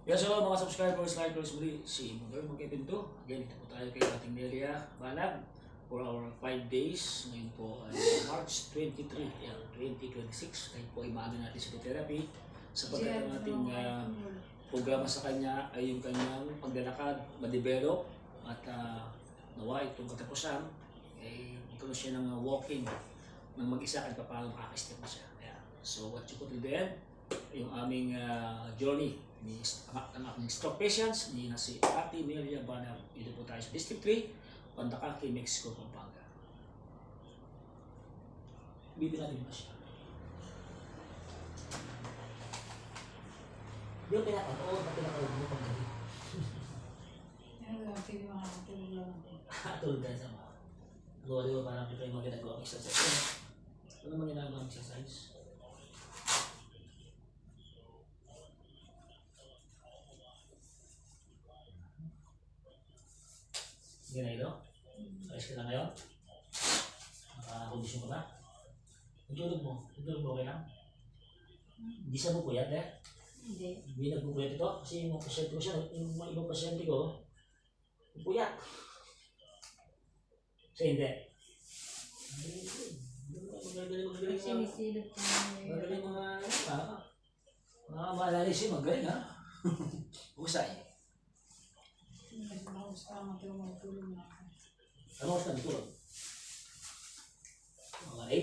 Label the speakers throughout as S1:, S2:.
S1: Yes, hello mga subscribers, likers, muli si Mother Magkipinto. Again, ito po tayo kay ating Nelia Banag for our 5 days. Ngayon po ay March 23, 2026. Ngayon po ay maaga natin sa therapy sapagkat ang ating programa sa kanya ay yung kanyang paglalakad, ma-develop at nawa itong katapusan ay magkaroon siya ng walking ng mag-isa at paano makakastep na siya. So what you could do then, yung aming journey ni ang aking stroke patients ni na si Ate Nelia Banag. Dito po tayo sa District 3, Pandacaqui, Mexico, Pampanga. Bibili natin ba siya? Di ba pinaka-oo na pinaka-oo mo pag gabi?
S2: Ano lang, pwede makakatulog lang ako.
S1: Tulog ka sa mga. Di ba parang ito yung mga ginagawa exercise? Ano mga ginagawa exercise? Sige na ito? Ayos ka na ngayon? Nakakondisyon ka ba? Tulog mo okay lang? Hindi siya bukuyat
S2: Hindi.
S1: Hindi nagbukuyat ito kasi yung pasyente ko siya, yung mga ibang pasyente ko, bukuyat. Kasi hindi. Magaling
S2: Sinisilip ko na
S1: magaling mga maalalis yun, magaling ha? Husay.
S2: Kasi gusto ka matulog na ako.
S1: Ano oras ka natulog? Mga 8?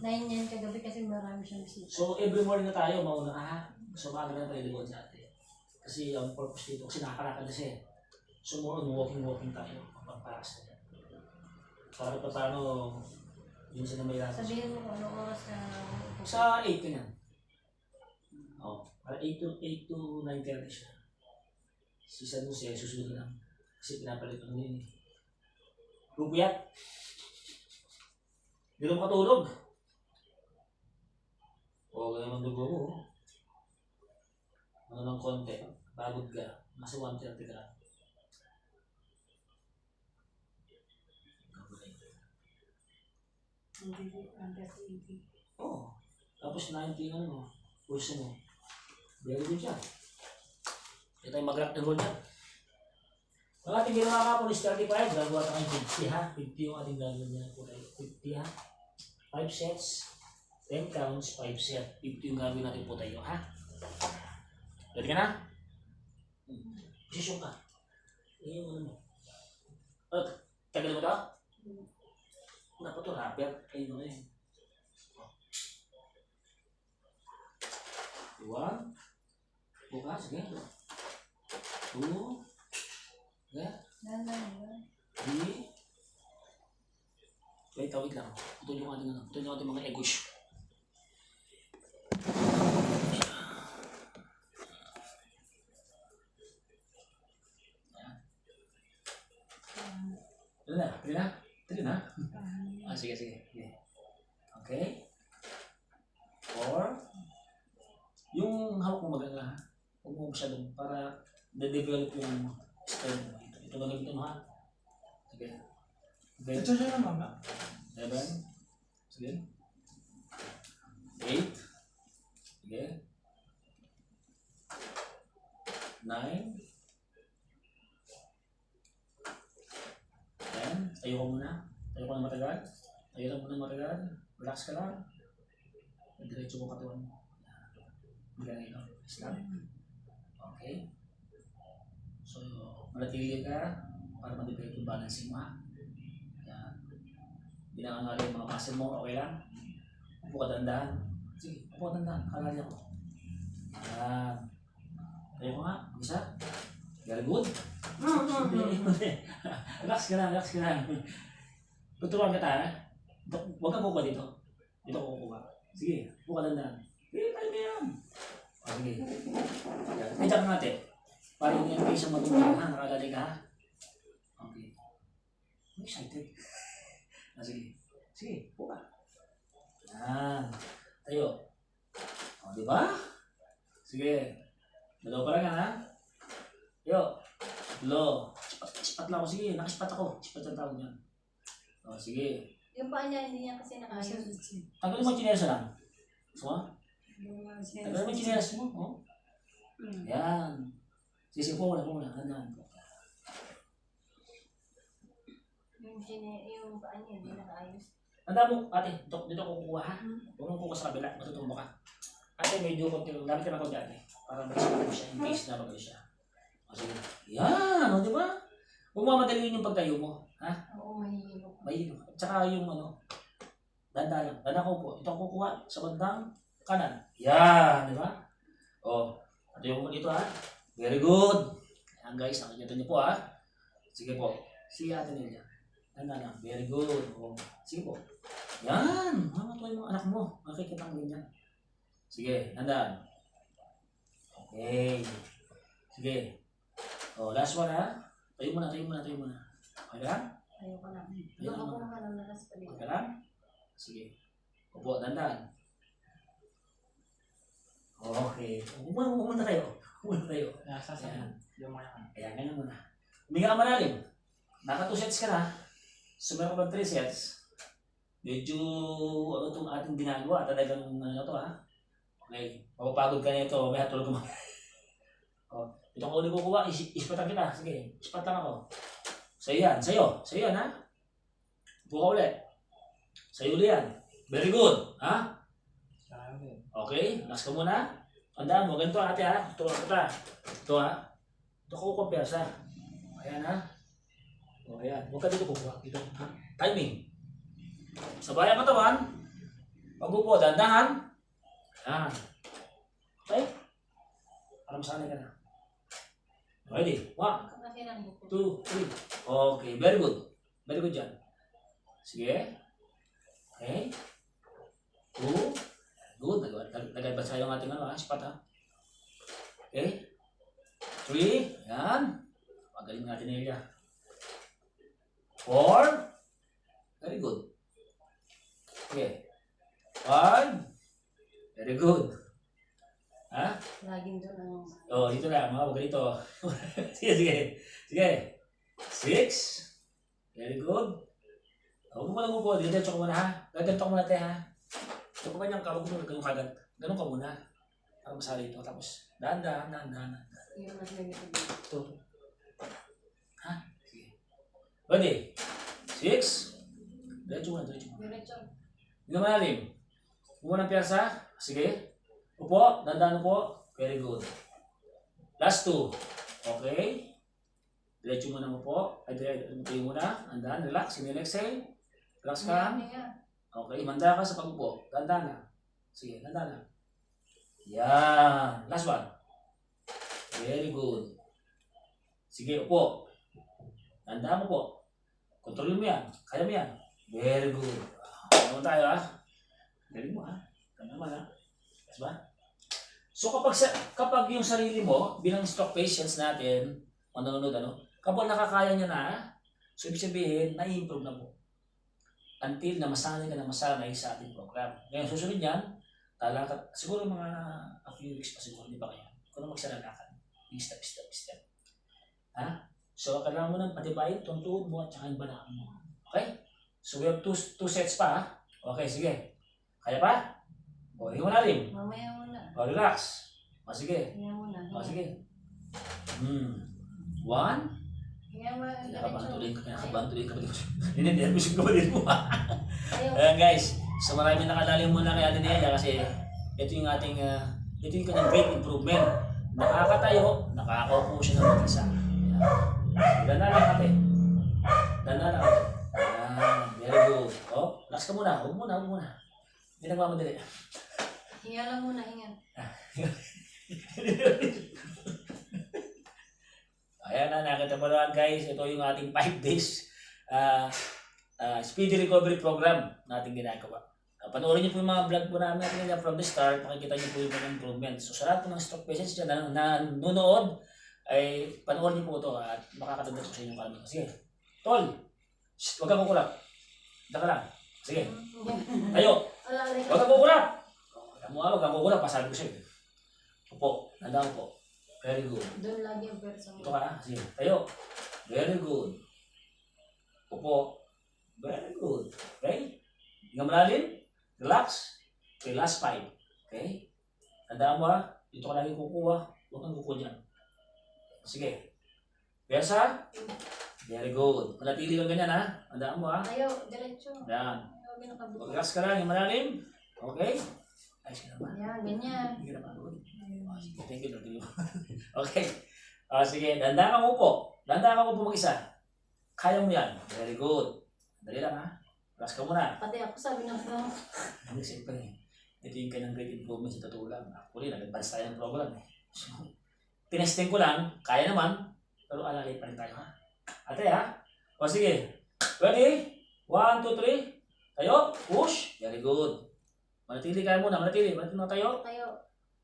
S2: 9 yan kagabi kasi marami siyang bisita.
S1: So every morning na tayo, mauna ka ha? So maaga na tayo ligon sa atin. Kasi ang purpose dito, kasi nakakalakad kasi. So more on walking tayo, pagpaparas na yan. Para pa paano, yun sila may lakas.
S2: Sabihin mo kung anong oras ka
S1: Sa 8 ka yan. Oo, para 8 to 9:30 siya. Si San Jose, susunod lang. Kasi pinapalit ang yun eh. Bubuyat. Hindi na makatulog. O, ganyan ang dugo mo. Ano ng konti. Pagod ka. Nasa 1:30 ka.
S2: Hindi.
S1: Oo. Tapos 90 ano, pulso mo. Very good siya. Ito tayo mag-rock and roll niya. Ang ating ginawa ka po is 35. Gagawa tayo 50 ha. 50 yung ating gagawin niya po tayo. 50 ha. 5 sets. 10 counts, 5 set. 50 yung gagawin natin po tayo ha. Ready ka na? Posisyon ka. Yung ano mo. Tagal mo ito? Wala pa ito, rapper. Ayun mo na yun. 1. Bukas, sige. 2. Sige. 3. Wait lang. Putol yung ating mga egos. Tuloy na? Sige. Okay. 4. Yung hawak mo maganda ha. Huwag mo masyadong para na-develop yung strength mo. Ito gagamitin mo ha. Sige.
S3: Ito siya naman ba?
S1: 7. Sige. 8. Sige. 9. 10. Tayo ka muna. Tayo ka na matagal. Tayo lang muna matagal. Relax ka lang. Diretso mo katawan mo. Ganito. Stop. Okay. So, manatili ka para mag-develop yung balancing mo ha. Yan. Hindi na nga yung mga muscle mo. Okay lang? Upo ka dandahan. Sige, upo ka dandahan. Kalali ako. Yan. Tayo ko nga. Isa. Very good. Relax ka lang. Tuturuan kita ha. Huwag kang kukuha dito. Dito ko kukuha. Sige, upo ka dandahan. Sige, tayo na yan. Sige. Medyak natin. Para yung face mo matulog ha. Nakalali ka ha. Okay. I'm excited. Sige, upo ka. Yan. Tayo. O, diba? Sige. Dalaw pa lang ha. Yo. Lo. Sipat lang ako. Sige, nakisipat ako. Sipat ang tawag niyan. O, sige.
S2: Yung paa niya, hindi niya kasi nakayos.
S1: Tagal mo yung chinelas lang. Gusto mo?
S2: Yung mga
S1: Tagal mo yung chinelas mo. Oh. Yan. Sige, po muna. Tandaan po.
S4: Yung paan niya, hindi nakaayos.
S1: Tandaan mo, ate, dito ko kukuha ha. Huwag mong kukuha sa kabila, matutumbo ka. Ate, medyo konti lang. Gamit ka na konti ate. Para mag-isip siya, in case na mag siya. O sige. Yan, o di ba? Huwag mo madaliin yung pagtayo mo. Ha?
S4: Oo, mahihilo.
S1: Mahilo. At saka yung danda lang. Danda ko po. Ito ang kukuha sa bandang kanan. Yan, di ba? O, patayo mo dito ha. Very good. Yan guys, nakikita niyo po ha. Sige po. Sige ate Nelia. Danda lang. Very good. O, sige po. Yan. Mamatuloy mo anak mo. Makikita mo ganyan. Sige, danda. Okay. Sige. O, last one ha. Tayo muna. Okay lang?
S4: Ayoko na. Doon ako naman ang nalas pa dito.
S1: Okay lang? Sige. Upo, dandan. Okay. Umuna tayo.
S3: Nasa sa
S1: Ayan.
S3: yung mga
S1: Ayan, ganyan muna. Huminga ka malalim. Naka 2 sets ka na. Sumeron ka 3 sets. Medyo, itong ating ginagawa. Talagang, to ha. Okay. Mapapagod ka na ito. May hatulog mo. Ito ko ulit kukuha. Ispatan kita. Sige. Ispat lang ako. Sa'yo yan ha. Buka ulit. Sa'yo ulit yan. Very good. Ha? Okay. Last ka muna. Tandaan mo. Ganito ate ha. Ito kita. Ito ha. Ito ko kumpiyansa. Ayan ha. O ayan. Huwag ka dito kukuha. Dito ha. Timing. Sabayan katawan. Pag-upo. Dandahan. Ayan. Okay? Para masanay ka na. Ready? 1,
S4: Kasi lang buko.
S1: 2, 3. Okay, very good. Very good dyan. Sige. Okay. 2. Good. Nag-advance tayo ng ating spot ha. Okay. 3. Yan. Magaling natin nila. 4. Very good. Okay. 5. Very good. Ha?
S4: Laging doon ang...
S1: Oh, dito lang. Mga wag dito. Sige. 6. Very good. Huwag mo lang upo. Diretso ka muna ha. Gaganto ka muna tayo ha. Ito pa niyang kawag mo. Ganun kagad. Ganun ka muna. Para masali ito. Tapos, dahan.
S4: Yung mas nagiging.
S1: Ito. Ha? Sige. Ready? 6. Diretso muna.
S4: Diretso.
S1: Hindi na malalim. Muna ng piyasa. Sige. Upo, dandan upo. Very good. Last 2. Okay. Diretso muna mo po. Ay, diretso muna. Andan, relax. Exhale. Relax ka. Okay, manda ka sa pag-upo. Dandan na. Sige, dandan na. Yan. Last one. Very good. Sige, upo. Dandan mo po. Kontrolin mo yan. Kaya mo yan. Very good. Ano tayo ha? Galing mo ha. Tama naman ha. Yes ba? So kapag yung sarili mo, bilang stroke patients natin, manonood kapag nakakaya niya na, so ibig sabihin, na-improve na po. Until na masanay ka na masanay sa ating program. Ngayon, susunod yan, siguro mga a few weeks pa siguro, di ba kaya? Kung na magsalalakad, step. Ha? So, kailangan mo nang patibayin, tuntuin mo at saka yung balakang mo. Okay? So, we have two sets pa, ha? Okay, sige. Kaya pa? O, hinga mo na rin.
S4: Mamaya muna.
S1: O, relax. O, sige.
S4: Hinga muna.
S1: O, sige. 1.
S4: Hinga muna.
S1: Nakabantuloy ka ba dito? Nervous ka ba dito?
S4: Ayaw.
S1: Ayan guys, so maraming nakadali muna kay Ate Nelia kasi ito yung ating, ito yung kanyang great improvement. Nakakatayo, nakakaupo siya ng mag-isa. Ganda lang ate. Very good. O, relax ka muna. Huwag muna. Hindi nagmamadali.
S4: Hinga lang muna, hinga.
S1: Ayan na, nakita mo naman guys, ito yung ating 5 days speedy recovery program na ating ginagawa. Panoorin niyo po yung mga vlog po namin from the start, makikita niyo po yung mga improvements. So sa lahat po ng stroke patients dyan na nanonood, ay panoorin niyo po ito at makakatanda po sa inyong kami. Sige, Tol, huwag kang kukulap. Daka lang. Sige, tayo. Huwag kang kukulap. Huwag kang kukulap, pasabi ko sa'yo. Upo, nandang po. Very good.
S4: Doon lagi ang person.
S1: Ito ka, sige. Tayo. Very good. Upo. Very good. Okay? Hinga malalim. Relax. Okay, last 5. Okay? Tandaan mo ha. Dito ka lagi kukuha. Huwag kang kuko dyan. Sige. Pesa? Very good. Manatili kang ganyan ha. Tandaan mo ha.
S4: Tayo, diretso.
S1: Yan.
S4: Ayaw, ginakabuto.
S1: Mag-relax ka lang, yung malalim. Okay? Ayos ka naman.
S4: Yan, ganyan.
S1: Hindi ka naman. Sige, thank you, Lord. Okay. Sige, dahan kang upo. Dahan kang upo mag-isa. Kaya mo yan. Very good. Dali lang ha. Relax ka muna.
S4: Pati ako sabi ng mga,
S1: Hindi, siyempre eh. Ito yung kanyang great improvement sa totoo lang. Actually, nag-advance tayo ng program eh. So, tinesting ko lang, kaya naman, pero alalay pa rin tayo ha. Ate ha? O sige. Ready? 1, 2, 3. Tayo. Push. Very good. Manatili kaya muna. Manatili na tayo.
S4: tayo.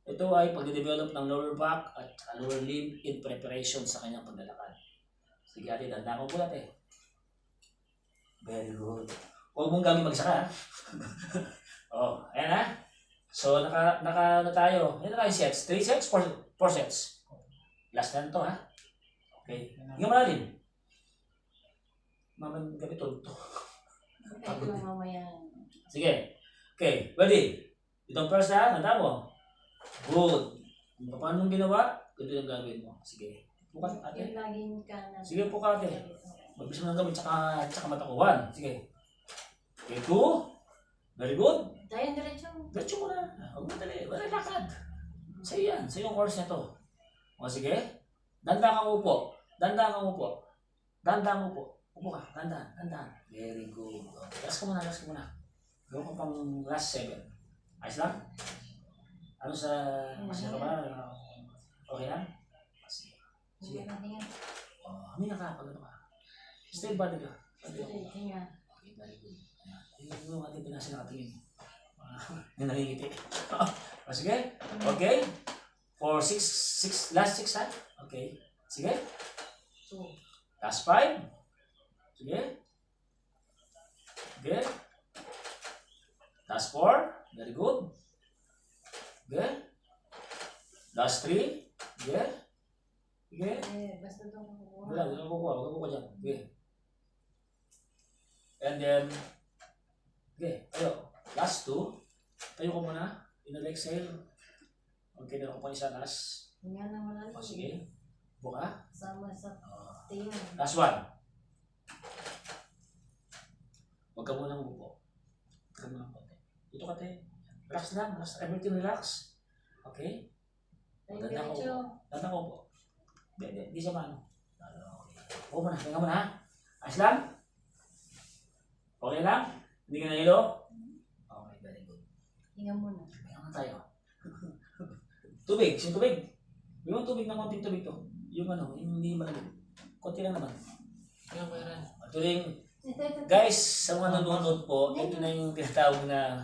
S1: Ito ay pagde-develop ng lower back at lower limb in preparation sa kanyang paglalakad. Sige ate, dandang ko po ate. Very good. Huwag mong gawin magsaka. Oh, ayan ha. So, naka na tayo. Yan na tayo sets. 3 sets, 4 sets. Last na to ha. Okay. Hindi malalim. Maman gabi to.
S4: Ito lang mamaya.
S1: Sige. Okay, ready? Itong first ha, tanda mo. Good. Paano mong ginawa? Ito yung gagawin mo. Sige. Pukat ate.
S4: Yung laging ka na.
S1: Sige po ate. Magbis mo ng gamit tsaka mata ko. 1. Sige. Okay, 2. Very good.
S4: Tayo, diretso.
S1: Diretso mo na. Huwag mo dali. Wala lakad. Sa'yo yan. Sa'yo yung course na to. O sige. Danda kang upo. Danda kang upo. Danda kang upo. Upo ka. Danda. Danda. Very good. Last ka muna. Last ka muna. Gawin ko pang last 7. Ayos lang? Ano sa... Masaya ka ba? Okay lang? Sige. Sige. Hamina ka. Pag ano ka. Stay body ka.
S4: Tingnan.
S1: Okay, very good. Ayan. Yung ating pinasa nakatingin. Yung nangingiti. O sige. Okay. For 6, last 6 ha? Okay. Sige. Last 5. Sige. Okay. Last 4. Very good. Okay. Last 3. Okay. Okay.
S4: Basta ito kukuha.
S1: Wala, wala kukuha. Wala kukuha dyan. Okay. And then, okay, tayo. Last 2. Tayo ko muna. Inhale, exhale. Okay, dito ko pa isa last.
S4: Tingnan na malalim.
S1: O sige. Buka.
S4: Sama sa tingin.
S1: Last 1. Huwag ka munang upo. Huwag ka munang konti. Dito ka tayo. Relax lang. Relax. Everything relax. Okay?
S4: Tayo,
S1: Ganda ko.
S4: diretso.
S1: Ganda ko po. Di siya maano. Oo mo na. Tingnan mo na ha. Ayos lang? Okay lang? Hindi ka nahilo? Okay, very good.
S4: Tingnan mo na.
S1: Tingnan tayo. Tubig. Yung tubig. Yung tubig na konting tubig to. Yung ano, yung hindi malamig. Konti lang naman. Ito yung, guys, sa mga nanonood po, ito na yung tinatawag na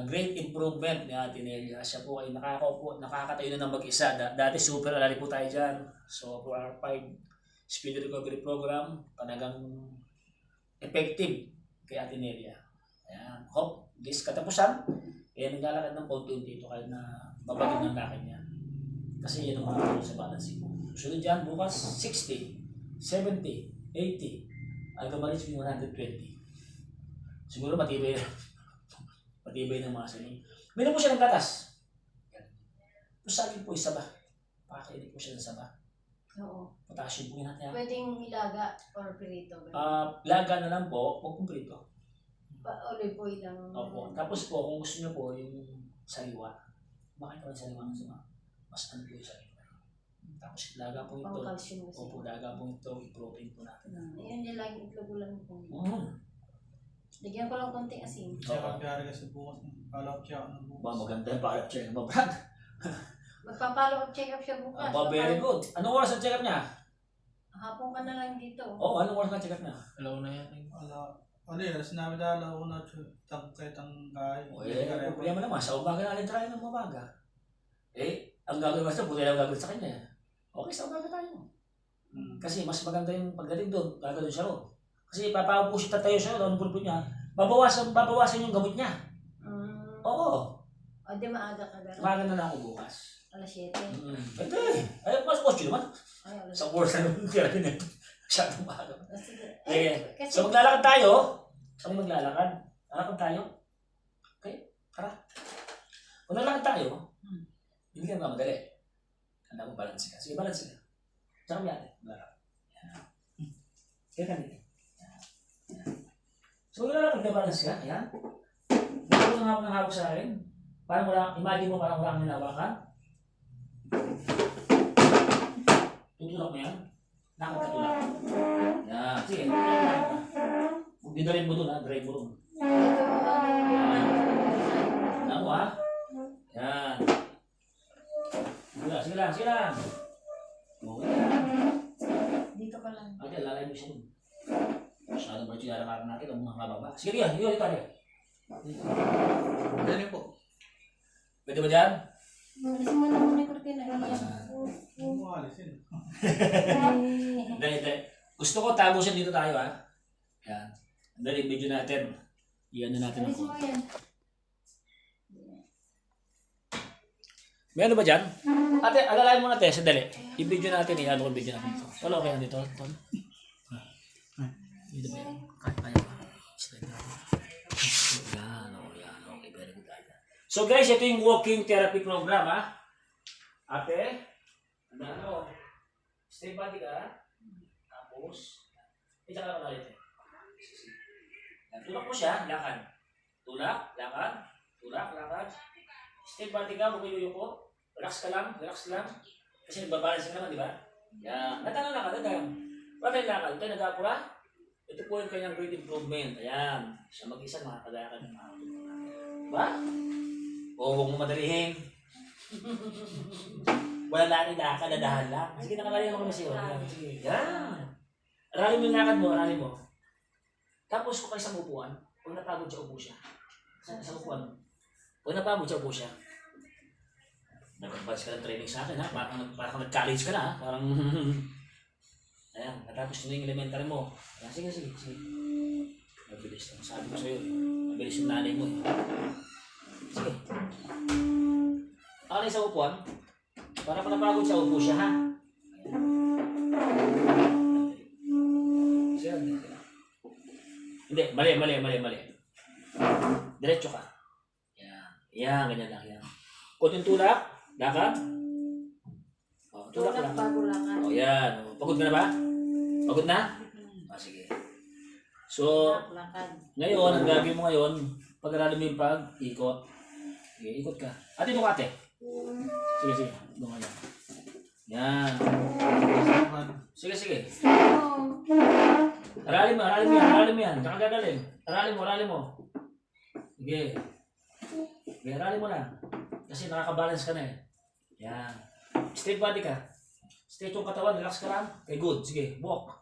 S1: great improvement ni Ate Nelia. Siya po ay nakakatayo na ng mag-isa. Dati super alali po tayo dyan. So, for our 5 speed recovery program, talagang effective kay Ate Nelia. Ayan. Hope this katapusan, naglalakad ng konti dito kahit na babagin ng lakad niya. Kasi yan ang mga sa balancing. Sunod dyan, bukas 60, 70, 80, hanggang ma-reach yung 120. Siguro matibay na. Matibay ng mga sanin. Meron po siya ng gatas. Usagin po yung saba. Pakainin po siya ng saba.
S4: Oo.
S1: Potassium po yun natin.
S4: Pwedeng ilaga or pirito.
S1: Laga na lang po, huwag pong prito.
S4: Olive oil lang.
S1: Opo. Tapos po, kung gusto niyo po yung saliwa, bakit naman saliwa ng sama? Mas ano po yung saliwa. Tapos laga po ito.
S4: Pang-calcium kasi.
S1: Opo, laga po ito, i-protein po natin.
S4: Ayun yung laging itlog ko lang po.
S1: Mm.
S4: Lagyan ko lang konting asin.
S3: Siya mag-gari kasi bukas. Follow up siya ng bukas.
S1: Ba, maganda yung para check mo, Brad.
S4: Magpa-follow up check up siya bukas.
S1: Ba, very good. Anong oras ang check up niya?
S4: Hapon ka na lang dito.
S1: Oo, anong oras ang check up niya?
S3: Alaw na yan. Ano yun? Sinabi na alaw na kahit ang gahay.
S1: Problema naman, sa umaga natin try ng umaga. Ang gagawin basta, buti lang gagawin sa kanya. Okay, sa umaga tayo. Kasi mas maganda yung pagdating doon, gagawin siya ron. Kasi papapush tatayo siya doon, pulpo niya. Babawasan yung gamot niya. Oo.
S4: O di maaga ka gano'n.
S1: Umaga na lang ako bukas.
S4: Alas 7.
S1: Pwede. Ay, mas kotse naman.
S4: Ay, alas
S1: Sa course na naman kaya rin eh. Masyadong umaga.
S4: Sige.
S1: Kasi, so maglalakad tayo. Saan maglalakad? Lalakad tayo. Okay? Tara. Kung nalakad tayo, hindi ka naman madali. Handa mo, balance ka. Sige, balance ka. Tsaka may ate. Balak. Yan. Kaya ka dito. Yan. So, yun lang, magka-balance ka. Ayan. Bakit ang hawak ng hawak sa akin? Parang wala, imagine mo parang wala kang hinawakan. Tutulak mo yan. Nakakatulak. Yan. Sige, tutulak ka. Huwag dinalin mo doon ha, drive mo doon. Yan. Ano mo ha? Yan. Sige lang, sige lang. Okay lang.
S4: Dito ka lang.
S1: Ate, lalay mo siya doon. Masyadong ba ito yarangaran natin ang mga mababa? Sige, yan. Dito, dito.
S3: Ganyan po.
S1: Pwede ba dyan?
S4: Alisin mo na muna yung kurtina.
S3: Huwag mo alisin.
S1: Hindi, hindi. Gusto ko tabusin dito tayo ha. Yan. Dali, video natin. Iyan na natin
S4: Alisin mo
S1: ako.
S4: yan.
S1: May ano ba dyan? Ate, alalayan mo natin. Sandali. I-video natin. I-ano ko video natin ito. Wala okay yan dito. Ton. Dito ba yan? Kaya ba? Slide natin. Yan. Yan. Okay. Very good. So guys, ito yung walking therapy program ha. Ate, ano? Stay body ka. Tapos, ito ka lang ulit. Tulak mo siya, lakad. Tulak, lakad. Tulak, lakad. Stay body ka, huwag yuyuko. Relax ka lang, relax lang. Kasi nagbabalance ka naman, di ba? Yan. Natalo na ka, dadang. Wala tayong lakad. Ito nag-apura. Ito po yung kanyang great improvement. Ayan. Siya mag-isa, makakagaya ka ng mga. Diba? O huwag mo madalihin. Wala lang lakad, nadahan lang. Sige, nakalayan mo kami siya. Sige. Yan. Aralin mo yung lakad mo, aralin mo. Tapos kung kayo sa upuan, huwag napagod siya, upo siya. Sa upuan. Huwag napagod siya, upo siya. Nag-advance ka ng training sa akin ha. Parang nag-college ka na ha. Parang... Ayan, natapos na yung elementary mo. Ayan, sige, sige, sige. Mabilis lang. Sabi ko sa'yo, mabilis yung nanay mo eh. Sige. Akalay sa upuan. Para pa napagod siya, upo siya ha. Sige, hindi, mali. Diretso ka. Yan, ganyan lang yan. Kunting tulak, lakad. O, tulak lang.
S4: Bago lakad.
S1: O, yan. O, pagod ka na ba? Pagod na? Sige. So,
S4: Lakad.
S1: ngayon, ang gagawin mo ngayon, pag-aralan mo yung pag-ikot. Sige, ikot ka. Ate, doon ka ate. Sige. Doon ka yan. Yan. Sige. Aralin mo yan. Saka gagaling. Aralin mo. Sige. Aralin mo lang. Kasi nakaka-balance ka na eh. Yan. Straight body ka. Straight yung katawan, relax ka lang. Okay, good. Sige, walk.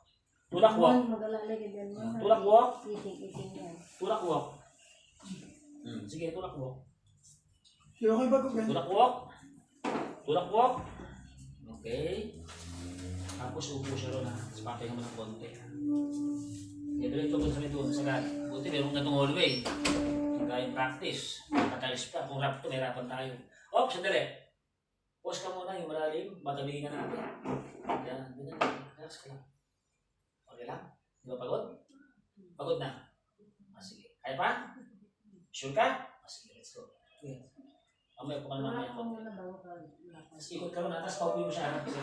S1: Tulak walk.
S4: Mag-alalay ka dyan.
S1: Tulak walk.
S4: Iting yan.
S1: Tulak walk. Sige, tulak walk.
S3: Okay ba ko ganyan?
S1: Tulak walk. Okay. Tapos upo siya ron ha. Tapos papahinga mo ng konti. Okay, diretso ko sa may doon. Sagad. Buti meron na itong hallway. Hanggang practice. Katalis pa. Kung rap ito, may rapan tayo. Oh, sandali. Pause ka muna yung malalim. Matabingin ka natin. Yan. Relax ka lang. Okay lang? Di ba pagod? Pagod na. Sige. Kaya pa? Sure ka? Sige, let's go. Okay. Mamaya po ka naman
S4: Tulak
S1: yan.
S4: ka muna bago ka lakad.
S1: Tapos ikot ka muna. Tapos pauwi mo siya. Tapos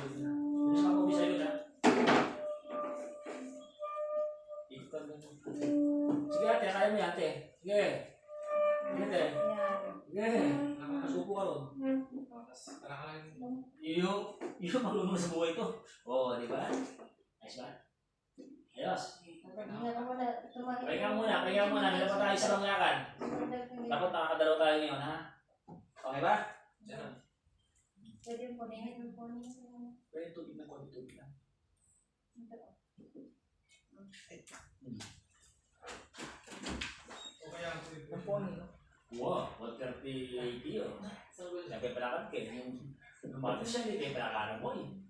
S1: pauwi sa likod ha. Ikot ka muna. Sige ate, kaya mo yan ate. Sige. Sige ate.
S4: Yan.
S1: Sige. Masuko ka ron. Yung marunong sa buhay ko. Oo, di ba? Nice ba? Ayos.
S4: Pahinga ka muna.
S1: Pahinga muna. Hindi na pa tayo sa langyakan. Dapat nakakadalaw tayo ngayon ha. Okay ba?
S4: Pwede yung punin yung punin.
S1: Pwede tubig na konti tubig lang. Ang pony, no? Wow, 130 yun. Sabi palakad ka eh. Yung bago siya, hindi kayo palakaran mo eh.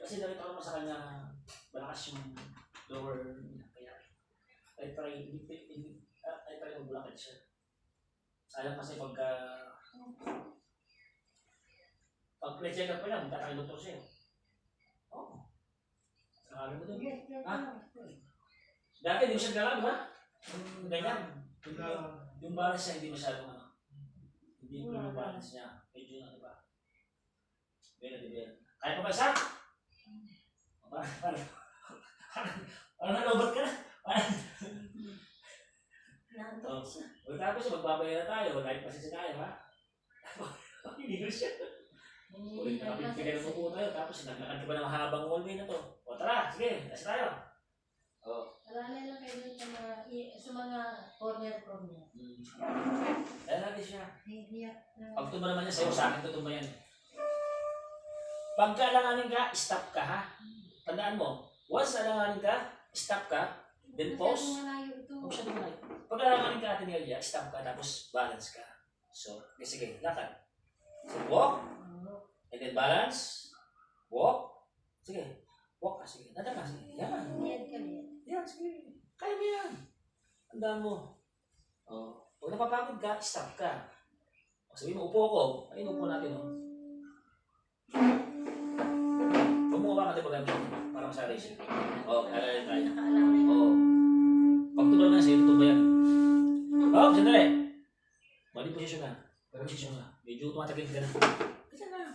S1: Kasi nakita ko naman sa kanya, malakas yung lower niya. Kaya, I try magbulakad siya. Sayang kasi pag pre-check up pa lang, magkakakilotro siya. Oo. Sabi mo doon. Ha? Dati hindi mo siya galaw, di ba? Ganyan. Yung balance niya hindi masyadong ano. Hindi ko yung balance niya. Medyo na, di ba? Bela. Kaya pa ba isa? Parang nalobat ka na.
S4: Naantok siya.
S1: O tapos magbabayad na tayo. Kahit pa siya tayo, ha? Hindi ko siya. Ulit na kapit ng upo tayo. Tapos naglakad ka ba ng mahabang hallway na to? O tara, sige, nasa tayo. O.
S4: Alala lang kayo dun sa mga corner.
S1: Kaya natin siya.
S4: Hiya.
S1: Pag tumba naman niya sa'yo, sa akin tutumba yan. Pagka alanganin ka, stop ka ha. Tandaan mo, once alanganin ka, stop ka, then pause. Huwag siya dumalayo. Pag alanganin ka natin niya, stop ka, tapos balance ka. So, sige, lakad. So, walk, and then balance, walk. Sige, walk ka, sige. Nada ka, sige. Yan. Yan, sige. Kaya mo yan. Tandaan mo. Oh. Pag napapagod ka, stop ka. O, sabihin mo, upo ako. Ayun, upo natin, oh. Bumuha ka natin pag para masali siya. O, alalay tayo. O. Pag tuba na sa'yo, tuba yan. O, sandali. Mali posisyon na. Posisyon na. Medyo tumatagin ka na. Kasi na.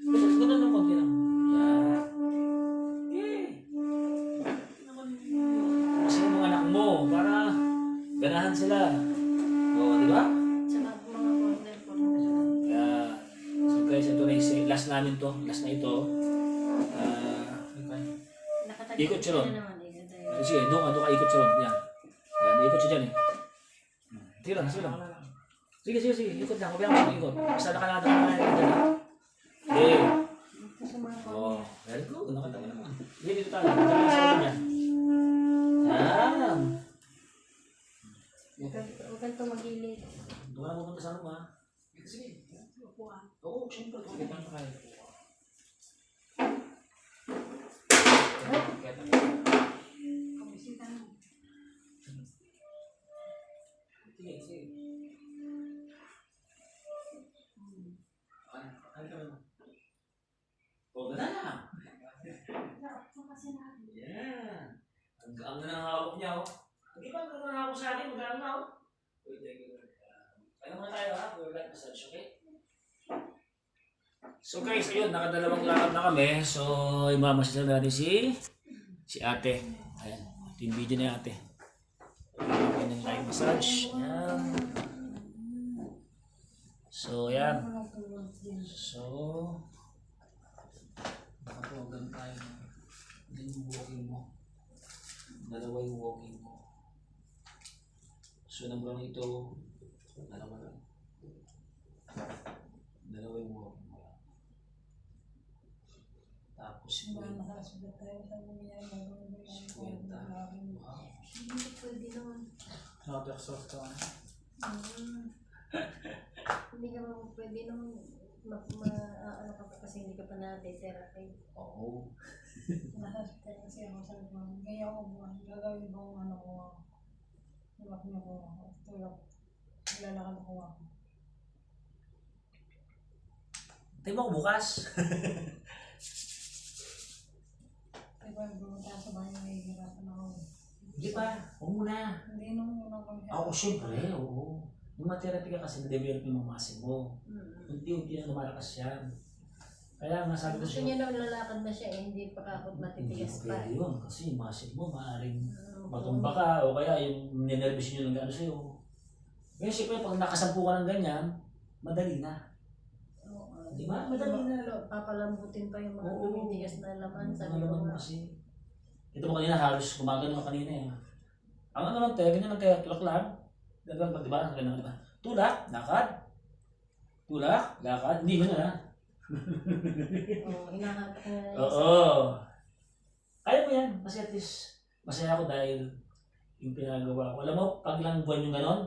S1: Ganun ng konti lang. Yan. Okay. Kasi yung mga anak mo, para ganahan sila. O, di ba?
S4: Sa mga corner.
S1: Yan. So guys, ito na yung last namin to. Last na ito. Ikot siya ron. Sige, doon ka ikot siya ron. Yan. Yan, ikot siya dyan eh. Sige lang. Sige. Ikot lang. Huwag lang ikot. Basta nakalada ka na dyan. Okay. Oh, very good. Nakatawa naman. Sige, dito tayo. Dito tayo sa ulo niya. Yan.
S4: Huwag kang tumagilid.
S1: Doon ka na pupunta sa ano ha. Sige. Oo, siyempre. Sige, tayo kayo. Sige. O, ganda na. Yan. Ang gaan na ng hawak niya, oh. Hindi ba ang gaan na hawak sa akin? Magaan na, oh. Wait, kaya muna tayo, ha? For light massage, okay? So guys, ayun, nakadalawang lakad na kami. So, imamassage na natin si ate. Ayan, ito yung video ni ate. Ayan yung light massage. Ayan. So, ayan. So, nakapogan tayo. Yan yung walking mo. Dalawa yung walking mo. So, nabulang ito. Dalawa lang. Dalawa yung walking mo. Tapos, kwenta. Wow.
S4: Hindi pwede naman.
S3: Nakapaksoft ka.
S4: Hindi ka pwede naman ano ka pa kasi hindi ka pa na-therapy.
S1: Oo.
S2: Nasasaktan kasi ako sa mga ngayon ko buwan. Gagawin ko ang ano ko. Tulak niyo ko. Tulak. Lalakad ko ako.
S1: Tayo mo ko bukas.
S2: Diba, bumunta sa bahay may hirapan ako.
S1: Hindi pa. Huwag muna.
S2: Hindi nung unang kong
S1: Oo, syempre. Oo. Nung ma-therapy ka kasi na-develop yung mga muscle mo. Unti-unti na lumalakas yan. Kaya nga sabi ko
S4: Gusto niya daw lalakad na siya hindi pa kapot
S1: hindi
S4: matitigas
S1: ko
S4: pa.
S1: pwede yun. Kasi yung muscle mo maaaring matumba ka o kaya yung ninervous nyo ng gano'n sa'yo. Kaya siyempre pag nakasampu ka ng ganyan, madali na. Di ba? Madali na.
S4: Papalambutin pa yung mga
S1: Oo.
S4: tumitigas na laman. Sabi
S1: Ano
S4: ko
S1: naman
S4: nga.
S1: kasi. Ito mo kanina halos gumagano ka kanina eh. Ang ano lang tayo, ganyan lang tayo, tulak lang. Ganyan ba, diba? Ganyan diba? Tulak, lakad. Tulak, lakad. Hindi mo na.
S4: Oo, hinahanap ko na
S1: Oo. Kaya mo yan. Kasi at least, masaya ako dahil yung pinagawa ko. Alam mo, pag lang buwan yung ganon,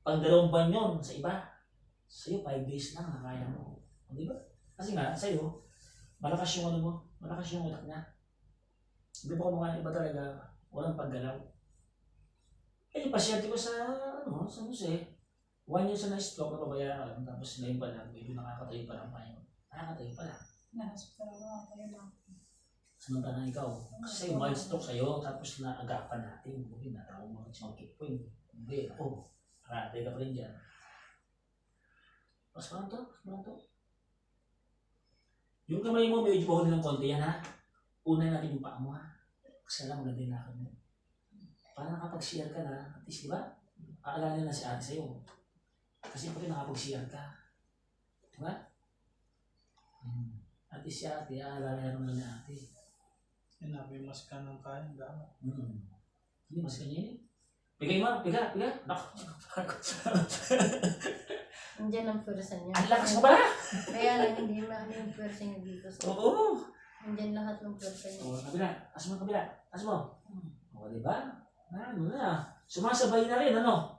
S1: pag 2 buwan yun sa iba, sa'yo 5 days lang, nakaya mo. Di ba? Kasi nga, sa'yo, malakas yung ano mo, malakas yung utak niya. Hindi ba kumukha ng iba talaga, walang paggalaw. Eh, yung pasyente ko sa, sa Jose, 1 year sa na-stroke na pabayaan, tapos ngayon pa lang, medyo nakakatayo pa lang pa yun. Nakakatayo pa lang.
S2: na-hospital ako. Kaya na.
S1: Samantalang ikaw, kasi mild stroke sa'yo, tapos naagapan natin, hindi natawag mo sa mga kick point. Hindi, ako, karate ka pa rin dyan. Pas pa lang to. Pas pa lang to. Yung kamay mo, medyo bahuli ng konti yan ha. Unay natin yung paa mo ha. Kasi alam mo na din lakad mo. Para nakapag-share ka na, at least di ba? Aalala na si ate sa'yo. Kasi pati nakapag-share ka. Di ba? At least si ate, aalala naman ni ate.
S3: Inabimas ka ng kain, gano'n.
S1: Hindi, mas kanya yun. Bigay mo, biga. Nak.
S4: Andiyan ang pwersa niya.
S1: Ang lakas mo pala!
S4: Kaya lang hindi maano yung pwersa niya dito. So,
S1: Oo.
S4: andiyan lahat ng pwersa niya.
S1: O, kabila. As mo, kabila. As mo. O, diba? Ano na. Sumasabay na rin, ano?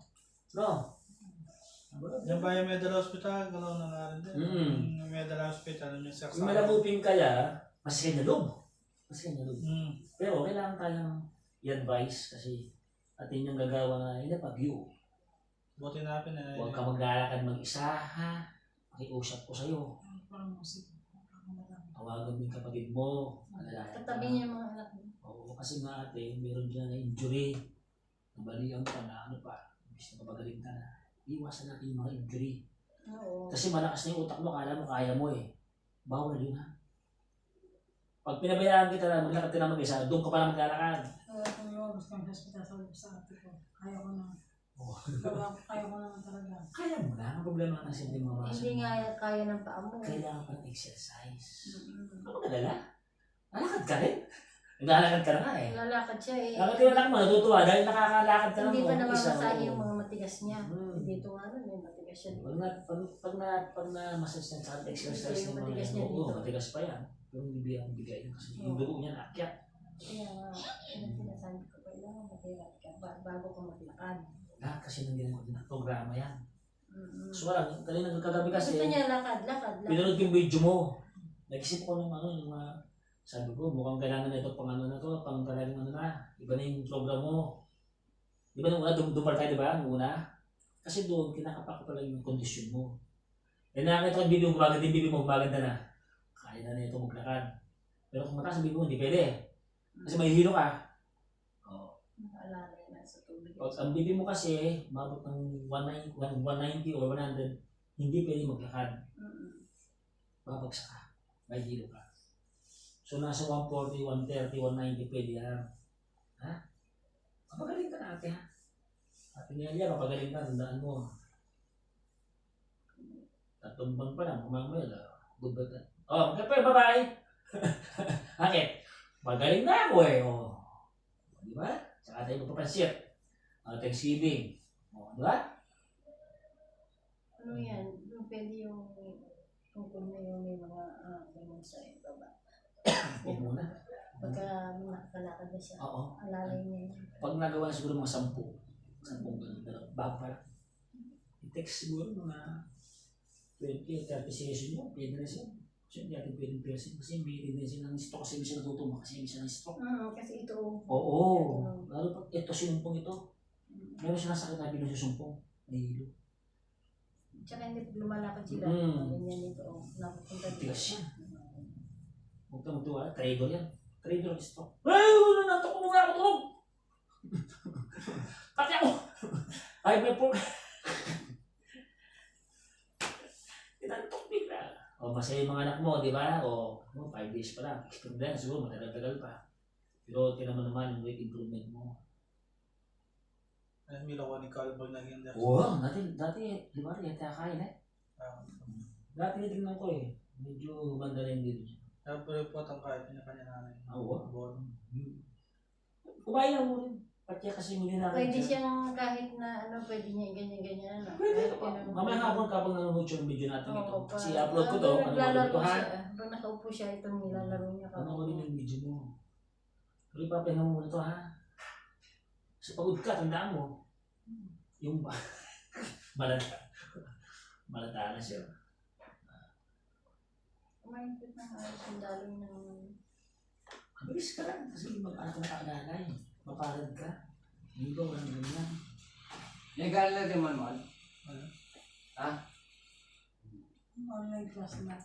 S1: No?
S3: Yung ba yung Medal Hospital, gano'n na nga rin din.
S1: Mm.
S3: Yung Medal Hospital, yung saksa.
S1: Kung malamupin kaya, mas kanya loob. Mas kanya loob. Pero kailangan tayong i-advise kasi atin yung gagawa na inapag-view.
S3: Buti natin eh.
S1: Huwag ka maglalakad mag-isa, ha? Pakiusap ko sa'yo.
S2: Parang musik.
S1: Tawagan mo yung kapatid mo. Alalayan ka.
S4: Katabi niya yung mga anak niya.
S1: Oo, kasi nga ate, meron dyan na injury. Nabalian ka na, ano pa. Imbis na mapagaling ka na. Iwasan natin yung mga injury.
S4: Oo.
S1: Kasi malakas na yung utak mo, kala mo kaya mo eh. Bawal yun ha. Pag pinabayaan kita na maglakad ka na mag-isa, doon ka pa na maglalakad.
S2: Kaya kung lumabas kami sa hospital, sabi ko sa ate ko, kaya ko na.
S1: Oh.
S2: Kaya ko naman talaga.
S1: Kaya mo na, ang problema na simple mga mga
S4: Hindi nga kaya ng paa mo.
S1: kailangan pa ng exercise.
S4: Mm-mm.
S1: Ano ka nalala? Lalakad ka rin? Naglalakad ka na nga eh.
S4: Lalakad siya eh.
S1: Bakit yung anak mo natutuwa dahil nakakalakad ka lang
S4: Hindi pa
S1: mo, isa,
S4: namamasahe
S1: oo.
S4: yung mga matigas niya.
S1: Hmm.
S4: Dito nga nun, may matigas siya.
S1: Pag na massage niya sa exercise
S4: Yung
S1: ng
S4: matigas
S1: mga
S4: niya
S1: oo,
S4: dito.
S1: matigas pa yan. Yung bibigay ang bigay niya kasi yung
S4: Oo.
S1: dugo niya naakyat.
S4: Kaya nga, yung sinasabi ko, kailangan mag-irat ka bago ka maglakad.
S1: Lahat kasi nang ginagawa din ang programa yan.
S4: Mm-mm.
S1: So wala, kanina kagabi
S4: Gusto
S1: kasi,
S4: niya lakad.
S1: pinanood ko yung video mo. Nag-isip ko ng ano, yung mga, sabi ko, mukhang kailangan na ito pang ano na to, pang talagang ano na, iba na yung program mo. Di ba nung una, dumpar tayo, di ba? Nung una. Kasi doon, kinakapak ko pala yung kondisyon mo. Eh nakakita ko yung bibig mo, gumaganda yung bibig mo, gumaganda na. Kaya na ito maglakad. Pero kung mataas ang bibig mo, hindi pwede. Kasi may hilo ka. Oo.
S4: Naalala yun nasa tubig.
S1: Pag ang bibig mo kasi, mabot ng 190 or 100, hindi pwede maglakad.
S4: Mm-mm.
S1: Babagsak ka. May hilo ka. So nasa 140, 130, 190 pwede yan. Ha? Mapagaling ka na ate ha. Ate Nelia, mapagaling ka. Tandaan mo. Tatlong pa lang. Kumamaya. Good ba ka? Oh, magkapay, bye-bye. Bakit? Magaling na ako eh. Oh. Di ba? Saka tayo magpapansit. Thanksgiving. Oh, di ba?
S4: Ano yan? Yung pwede yung tungkol na yung may mga ganun sa baba.
S1: Huwag muna.
S4: Pagka nakakalakad na siya,
S1: Oo.
S4: alalay niya yun.
S1: Pag nagawa siguro mga 10 ganun, bago pa lang. I-text siguro mga 20 o 30 session mo, pwede na siya. Kasi hindi natin pwedeng person kasi may tendency ng stroke kasi hindi siya natutuwa kasi hindi siya ng stroke.
S4: Kasi ito,
S1: Oo. Lalo pag ito sinumpong ito, meron siya nasakit na pinususumpong. Nahihilo.
S4: tsaka hindi pag lumalakad sila, ganyan ito, napupunta dito.
S1: Tigas yan. Huwag ka magtuwa, traitor yan. Traitor ng stroke. Ay, wala na ito, kung ako tulog. Pati ako. Ay, may po. Tinantok bigla. O, masaya yung mga anak mo, di ba? O, 5 days pa lang. Expect na yan, siguro matagal-tagal pa. Pero tinan mo naman yung weight improvement mo.
S3: Ay, milawan ni Calvo naging dahil.
S1: Oo, dati, di ba, yata kakain eh. Dati tingnan ko eh. Medyo banda rin dito.
S3: Tapos po ang kahit niya kanya nanay.
S1: Oo.
S3: Bon.
S1: Kumain lang mo rin. Pati kasi hindi na
S4: Pwede siyang kahit na pwede niya ganyan-ganyan.
S1: Pwede
S4: Kahit
S1: pa.
S4: ganun.
S1: Mamaya hapon kapag nanonood yung video natin ito.
S4: Oo,
S1: Kasi upload ko to. Ano
S4: naglalaro
S1: ko ha?
S4: siya. Pag nakaupo siya, itong nilalaro niya.
S1: Ano ko rin yung video mo. Pero ipapahinga mo muna ito ha. Kasi pagod ka, tandaan mo. Yung malata. Malata na siya.
S4: Mahigpit na nga sundalo ng...
S1: Mabilis ka lang. Kasi mag-anak ka nakaalala eh. Maparad ka. Hindi ba walang ganyan?
S5: Legal na din manual.
S3: Ano?
S5: Ha?
S2: Online class na.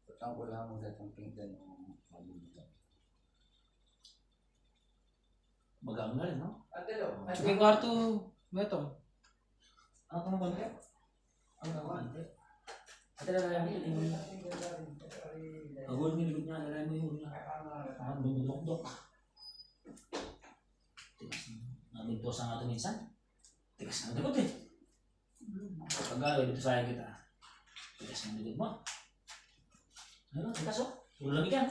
S5: Tutang ko lang mo itong pinggan ng malilitan.
S1: Magang na rin, no?
S5: Ate lo.
S3: Sige, kwarto. Beto.
S1: Ano ka naman kaya? Tara mo yun. Agul mo yung likod niya. Tara mo yung hula. Dumulok-dok. Tigas na. Nabintos na nga ito minsan. Tigas na likod eh. Pag gawin dito sa kita. Tigas na likod mo. Ano? Tigas o. Ulang ikan.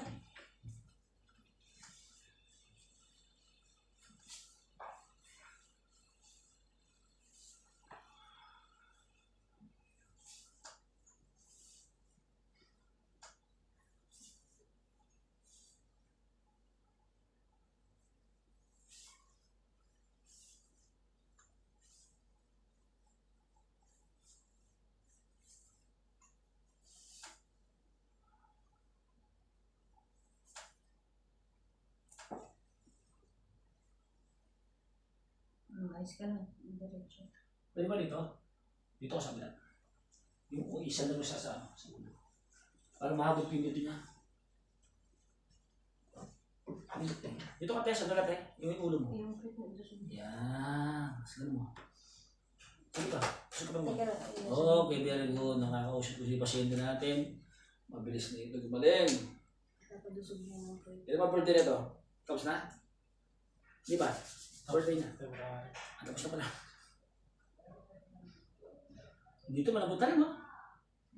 S4: Ayos ka na. Diretso.
S1: Pwede ba dito? Dito ko sa kabila. Yung isa na sa ulo. Para mahabot yung dito niya. Dito ka tayo sa dalat eh. Yung ulo mo.
S4: Yung plate na gusto mo.
S1: Yan. Sige mo. Sige pa. Sige pa mo.
S4: Teka lang.
S1: Okay, very good. Nakakausap ko si pasyente natin. Mabilis na ito gumaling.
S4: Napadusog mo ng plate.
S1: Ito ba birthday na ito? Tapos na? Di ba? Birthday na.
S3: February.
S1: Tapos na pala. Dito malambot na rin, no?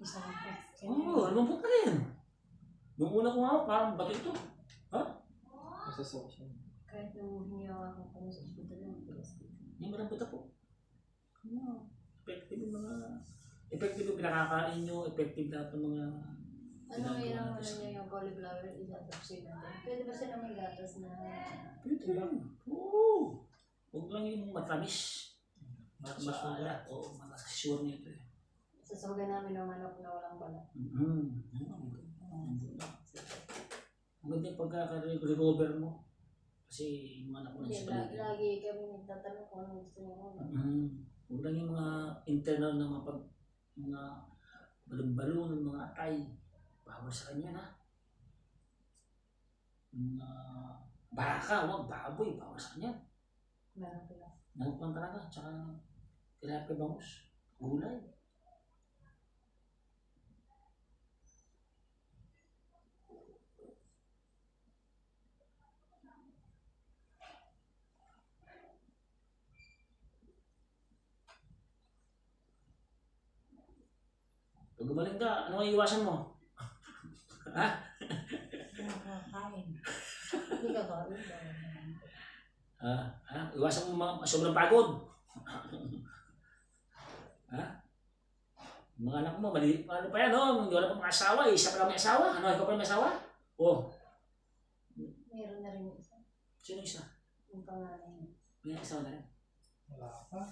S2: Isa lang po.
S1: Oo, malambot na rin. Nung una ko nga, parang bato ito.
S3: Masasok siya.
S4: Kahit nung hiniyawa ko kami sa hospital lang.
S1: Yung malambot na po. Effective yung effective yung pinakakain nyo, effective lahat ng mga
S4: Ano yung niya yung cauliflower, itatapsin natin. Pwede ba sila may gatas na...
S1: Pwede lang. Oo. Huwag lang yung matamis. Masala. Oo, sure nito eh.
S4: Sasawagan namin ng manok na walang balat.
S1: Maganda yung pagkaka-recover mo. Kasi yung anak ko na
S4: Hindi,
S1: sa paligid.
S4: lagi kami nagtatanong kung ano gusto niya muna.
S1: Huwag lang yung mga internal na mga balon-balon ng mga atay. Bawal sa kanya na. Mga baka, huwag baboy. Bawal sa kanya.
S4: Meron pala.
S1: Manok lang talaga. Tsaka tilapia bangus. Gulay. Pag gumaling ka, ano ang iwasan mo? Ha?
S2: Nakakain.
S4: Hindi ka kain.
S1: Iwasan mo sobrang pagod. Ha? Mga anak mo, mali, ano pa yan, no? Hindi wala pa mga asawa, isa pa lang may asawa. Ano, ikaw pa may asawa? Oh,
S4: Meron na rin yung isa.
S1: sino isa?
S4: Yung pangalan niya.
S1: May asawa na rin.
S3: Wala pa.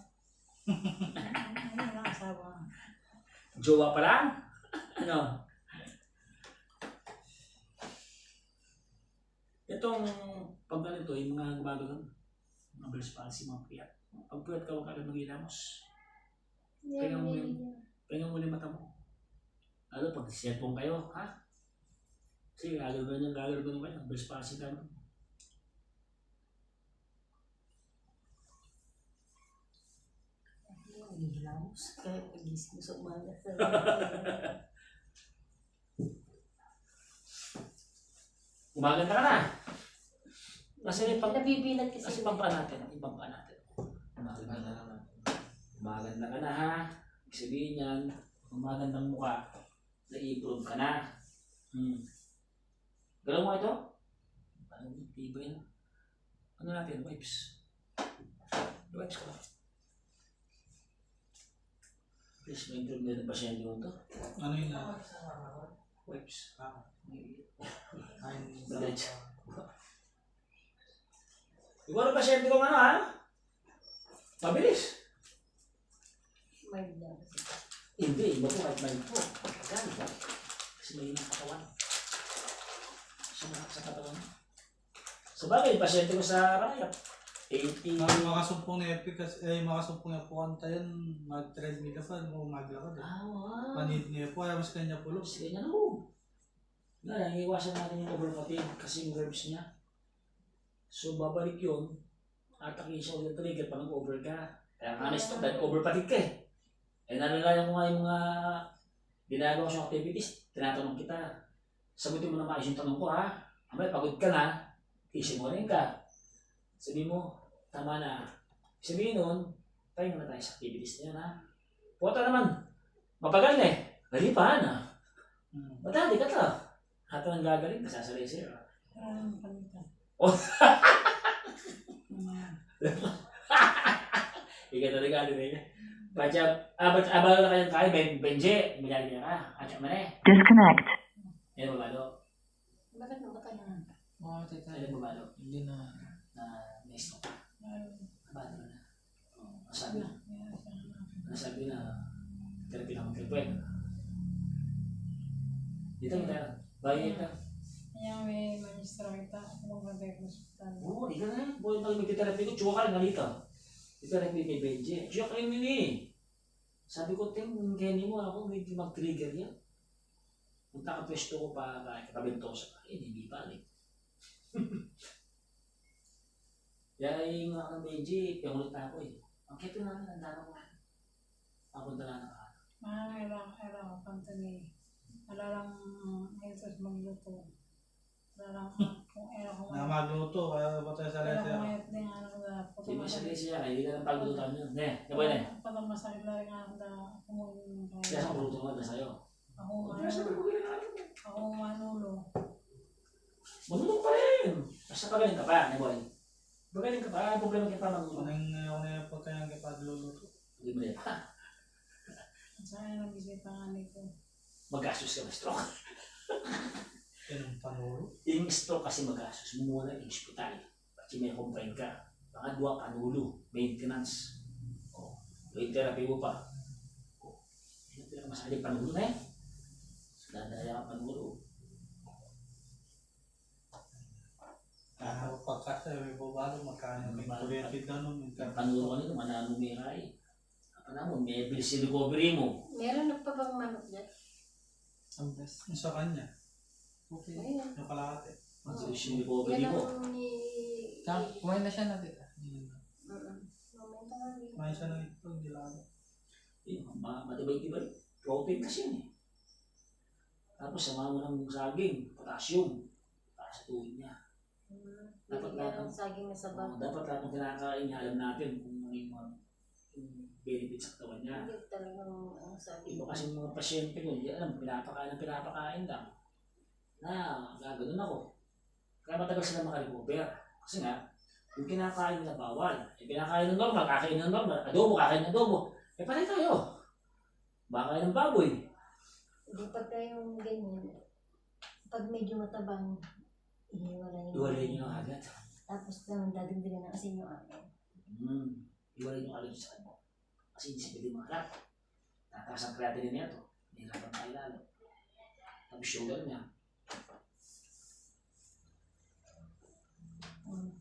S2: Ano lang asawa?
S1: Jowa pa lang? Ano? Itong pag ganito, yung mga gumagano, mga Bell's palsy, mga piyat. Pag piyat ka, huwag ka agad mag-ilamos. Kaya mo yun. Pahinga mo na yung mata mo. Lalo pag cellphone kayo, ha? Kasi gagawin kayo. Bell's palsy ka naman.
S4: Hindi hilamos. Kaya pagising mo sa umaga.
S1: Gumaganda ka na. Kasi
S4: Nabibilat kasi.
S1: Kasi pampa natin. Gumaganda ka na. Gumaganda ka na, ha? Ibig sabihin yan, gumagandang mukha, na-improve ka na. Galaw mo ito? Ano, tiba yan. Ano natin? Wipes. Wipes ko. Please, ma-improve na yung pasyente mo ito.
S3: Ano yun na?
S1: Wipes.
S3: Kain
S1: Diretso. Ikaw ang pasyente ko ano, ha? Mabilis.
S4: Mild lang kasi.
S1: Hindi, iba po kahit may po. Yan. Kasi may ng katawan. Sa katawan. Sa bagay, pasyente ko sa Rayap. 80.
S3: Makasumpong na epic kasi, makasumpong na po kanta yun, mag-treadmill ka pa, maglakad eh.
S1: Wow.
S3: Panid niya po, ayaw mas kanya pulo.
S1: Sige niya no. Nga, iwasan natin yung overfatigue kasi yung nerves niya. So, babalik yun. Atake siya ulit trigger pa nag-over ka. Kaya nga na-stop dahil overfatigue ka eh. Eh, nalalayan ko nga yung mga ginagawa ko siyang activities, tinatanong kita, sagutin mo na maayos yung tanong ko ha. Amay, pagod ka na, isip mo rin ka. Sabihin mo, tama na. Sabihin nun, tayo muna tayo sa activities na yan ha. Puta naman, mapagal na eh. Galipahan ha. Matali ka to. Hato nang gagaling, kasasalay sa'yo.
S2: Palitan.
S1: Oh.
S2: Mga
S1: Ika talaga, ano niya. Abalo na kayong kaya, Benje, milali niya ka. At siya mali.
S6: Disconnect.
S1: Yan babalo.
S4: Bakit namatay na?
S3: Mamatay tayo.
S1: Yan babalo.
S3: Hindi na.
S1: Na next to.
S2: ano,
S1: Abalo na. Sabi na.
S2: yan,
S1: Nasabi na. Therapy na mag-tripwell. Dito kita. Bayo kita.
S2: kaya may ministra kita, pumunta tayo sa hospital.
S1: Oo, ikaw na. Buhay pag mag-therapy ko, tsuwa ka lang nalita. Therapy kay Benje. Tsuwa ka rin nini. Sabi ko, Kenny mo ako, medyo mag-trigger yan. Punta ka pwesto ko pa, kabento ko sa kain, hindi balik. Kaya yung mga Benji, pingulit na ako eh. Ang kito namin, ang dalawa ko. Papunta na na ka.
S2: Mga pantani. Alalang ito magluto. Alalang kung ko
S3: Na magluto, kaya ba tayo sa
S2: Kaya
S3: letter?
S2: kumayat din ano na
S1: Hindi mo sa siya, hindi ka nang paglutuan yun. Ne, naboy na.
S2: Patang masakit na rin ako na kumuhin
S1: Kaya sa pagluto mo, na sa'yo.
S2: Ako manulo.
S1: Manulong pa rin. Basta pagaling ka pa, naboy. Pagaling ka pa, problema kita manulong.
S3: Ano yung pagkayang kapag luluto?
S1: Hindi mo rin pa.
S2: Saan ang bisita nga nito?
S1: Magastos ka na stroke.
S3: Yan ang panuro.
S1: Yung stroke kasi magastos mo muna yung hospital. Kasi may complain ka. Pangadwa, panulo, maintenance. O, yung therapy mo pa. O, yung pinakamasali, panulo na eh. Dadaya ka panulo.
S3: Pagkasa, may bubalo, magkano, may kuryente na nun.
S1: Yung panulo ka nito, mananong may ray. Apa naman, may bilis yung recovery mo.
S4: Meron na pa bang manok dyan?
S3: Ang best. Yung sa kanya. Okay.
S4: Ayun.
S3: Yung kalahati.
S1: Bilis yung recovery
S4: Yan
S1: mo.
S4: ang ni...
S7: Kumain na siya natin.
S4: Mamenta nga rin.
S3: Kumain siya ng ito, hindi lalo.
S1: Matibay-tibay. Protein kasi yun eh. Tapos sama mo ng saging, potassium. Para sa tuwid niya. Dapat
S4: Bibigyan
S1: lahat
S4: ng saging na sabaw.
S1: Dapat lahat ng kinakain niya, alam natin kung ano yung mga benefits sa katawan niya.
S4: Hindi talagang ang sabi.
S1: Iba kasi mga pasyente ko, hindi alam, pinapakain lang. Na, gagano'n ako. Kaya matagal sila makarecover. Kasi nga, yung kinakain nila bawal. Eh, pinakain ng normal, kakain ng normal. Adobo, kakain ng adobo. Eh, pareho tayo. Baka kain ng baboy.
S4: Hindi pagka yung ganyan, pag medyo matabang, ihiwalay
S1: Iwalay niyo ang agad.
S4: Tapos naman dadagdagan ng asin yung akin.
S1: Iwalay niyo agad sa kanya. Kasi hindi siya pwede makalap. Tataas ang creatinine niya to. Nahirapan tayo lalo. Tapos sugar niya.
S2: Mm.